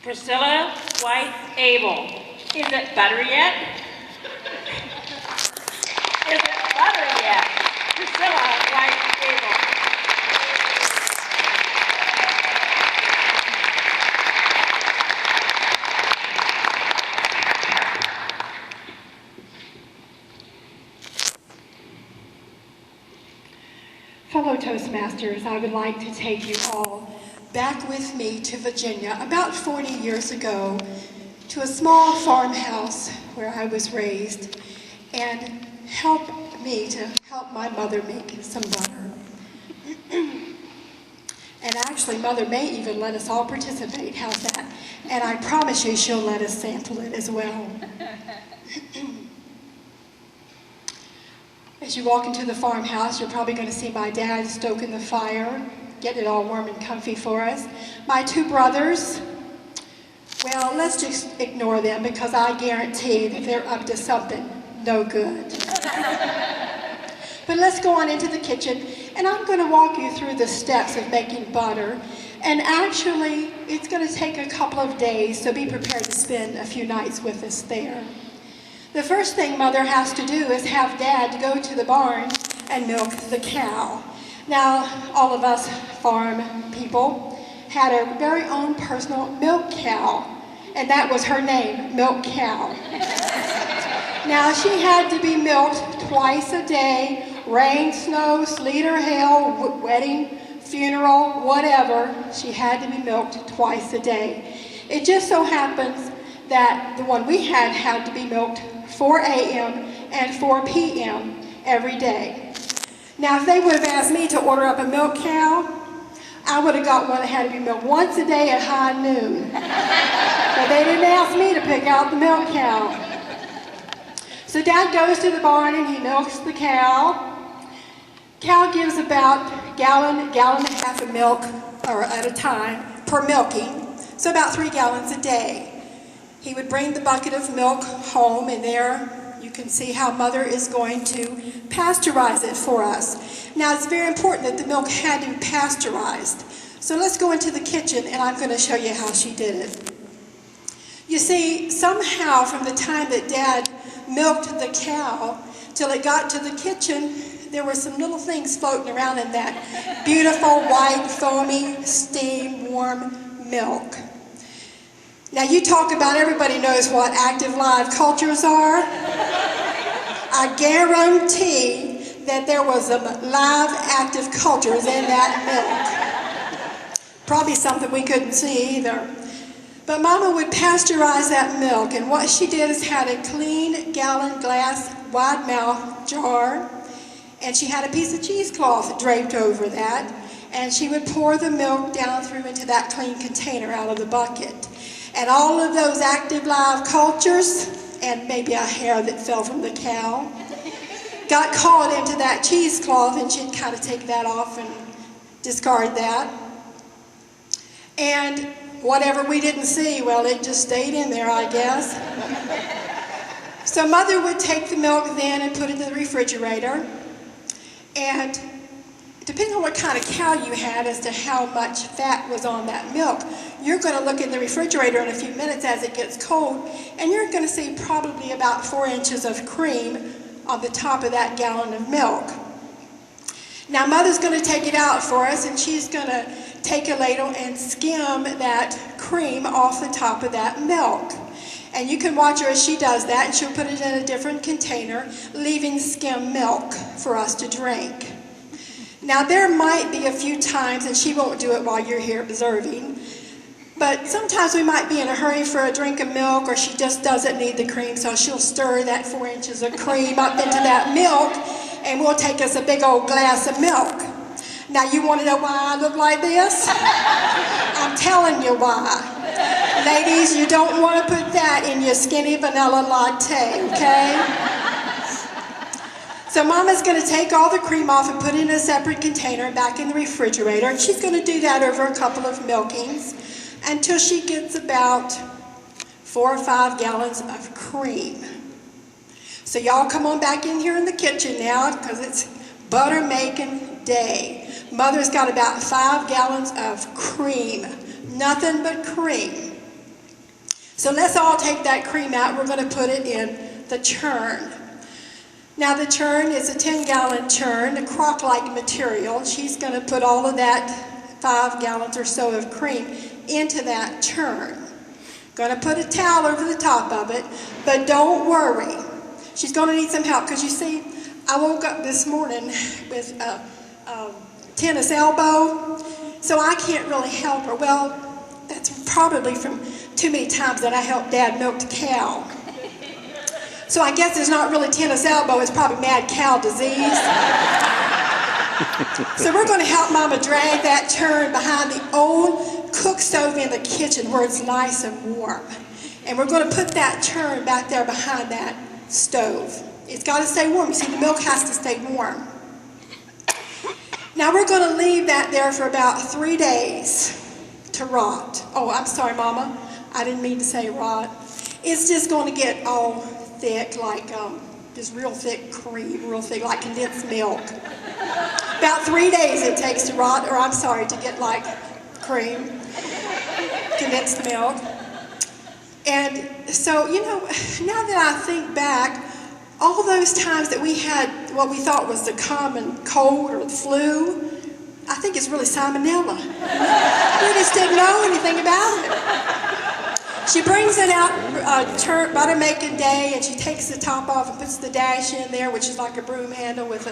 Priscilla White Abel. Is it butter yet? Is it butter yet? Priscilla White Abel. Fellow Toastmasters, I would like to take you all back with me to Virginia about 40 years ago to a small farmhouse where I was raised and help my mother make some butter. And actually, Mother may even let us all participate. How's that? And I promise you she'll let us sample it as well. As you walk into the farmhouse, you're probably going to see my dad stoking the fire, getting it all warm and comfy for us. My two brothers, well, let's just ignore them because I guarantee that they're up to something no good. But let's go on into the kitchen, and I'm going to walk you through the steps of making butter. And actually, it's going to take a couple of days, so be prepared to spend a few nights with us there. The first thing Mother has to do is have Dad go to the barn and milk the cow. Now, all of us farm people had our very own personal milk cow, and that was her name, Milk Cow. Now, she had to be milked twice a day, rain, snow, sleet or hail, wedding, funeral, whatever, she had to be milked twice a day. It just so happens that the one we had to be milked 4 a.m. and 4 p.m. every day. Now, if they would have asked me to order up a milk cow, I would have got one that had to be milked once a day at high noon. But they didn't ask me to pick out the milk cow. So Dad goes to the barn and he milks the cow. Cow gives about gallon and a half of milk or at a time per milking, so about 3 gallons a day. He would bring the bucket of milk home, and there you can see how Mother is going to pasteurize it for us. Now, it's very important that the milk had to be pasteurized. So let's go into the kitchen, and I'm going to show you how she did it. You see, somehow from the time that Dad milked the cow till it got to the kitchen, there were some little things floating around in that beautiful, white, foamy, steam, warm milk. Now, you talk about everybody knows what active live cultures are. I guarantee that there was some live active cultures in that milk. Probably something we couldn't see either. But Mama would pasteurize that milk, and what she did is had a clean gallon glass wide mouth jar, and she had a piece of cheesecloth draped over that, and she would pour the milk down through into that clean container out of the bucket. And all of those active live cultures, and maybe a hair that fell from the cow, got caught into that cheesecloth, and she'd kind of take that off and discard that. And whatever we didn't see, well, it just stayed in there, I guess. So Mother would take the milk then and put it in the refrigerator. And depending on what kind of cow you had as to how much fat was on that milk, you're going to look in the refrigerator in a few minutes as it gets cold, and you're going to see probably about 4 inches of cream on the top of that gallon of milk. Now, Mother's going to take it out for us, and she's going to take a ladle and skim that cream off the top of that milk. And you can watch her as she does that, and she'll put it in a different container, leaving skim milk for us to drink. Now, there might be a few times, and she won't do it while you're here observing, but sometimes we might be in a hurry for a drink of milk, or she just doesn't need the cream, so she'll stir that 4 inches of cream up into that milk, and we'll take us a big old glass of milk. Now, you want to know why I look like this? I'm telling you why. Ladies, you don't want to put that in your skinny vanilla latte, okay? So Mama's going to take all the cream off and put it in a separate container back in the refrigerator, and she's going to do that over a couple of milkings until she gets about 4 or 5 gallons of cream. So y'all come on back in here in the kitchen now, because it's butter making day. Mother's got about 5 gallons of cream, nothing but cream. So let's all take that cream out. We're going to put it in the churn. Now the churn is a 10-gallon churn, a crock-like material. She's going to put all of that 5 gallons or so of cream into that churn. Going to put a towel over the top of it, but don't worry. She's going to need some help because you see, I woke up this morning with a tennis elbow, so I can't really help her. Well, that's probably from too many times that I helped Dad milk the cow. So I guess it's not really tennis elbow, it's probably mad cow disease. So we're going to help Mama drag that churn behind the old cook stove in the kitchen where it's nice and warm. And we're going to put that churn back there behind that stove. It's got to stay warm. You see, the milk has to stay warm. Now we're going to leave that there for about 3 days to rot. Oh, I'm sorry, Mama. I didn't mean to say rot. It's just going to get all thick, like just real thick cream, real thick, like condensed milk. About 3 days it takes to rot, or I'm sorry, to get like cream, condensed milk. And so, you know, now that I think back, all those times that we had what we thought was the common cold or the flu, I think it's really salmonella. We just didn't know anything about it. She brings it out butter making day, and she takes the top off and puts the dash in there, which is like a broom handle with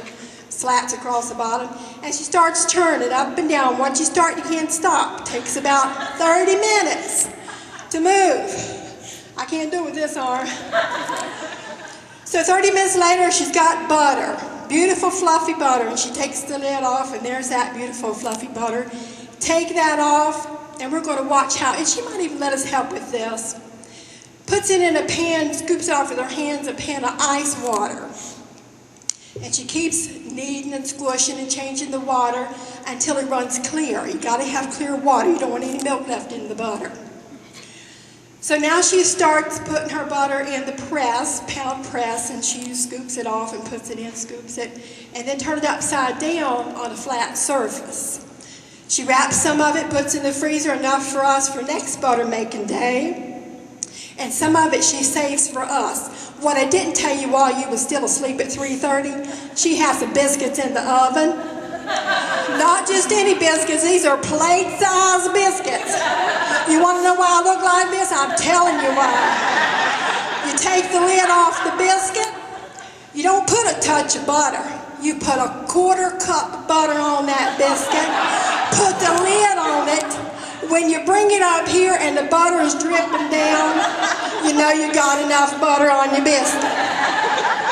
slats across the bottom, and she starts turning up and down. Once you start, you can't stop. It takes about 30 minutes to move. I can't do it with this arm. So 30 minutes later, she's got butter, beautiful fluffy butter, and she takes the lid off, and there's that beautiful fluffy butter. Take that off, and we're going to watch how, and she might even let us help with this. Puts it in a pan, scoops it off with her hands, a pan of ice water. And she keeps kneading and squishing and changing the water until it runs clear. You got to have clear water. You don't want any milk left in the butter. So now she starts putting her butter in the press, pound press, and she scoops it off and puts it in, scoops it, and then turn it upside down on a flat surface. She wraps some of it, puts in the freezer, enough for us for next butter making day. And some of it she saves for us. What I didn't tell you while you were still asleep at 3:30, she has some biscuits in the oven. Not just any biscuits, these are plate-sized biscuits. You want to know why I look like this? I'm telling you why. You take the lid off the biscuit, you don't put a touch of butter. You put a 1/4 cup butter on that biscuit, put the lid on it. When you bring it up here and the butter is dripping down, you know you got enough butter on your biscuit.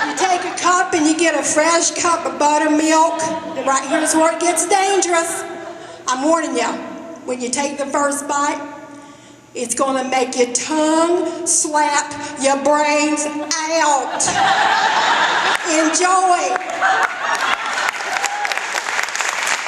You take a cup and you get a fresh cup of buttermilk. Right here's where it gets dangerous. I'm warning you, when you take the first bite, it's going to make your tongue slap your brains out. Enjoy.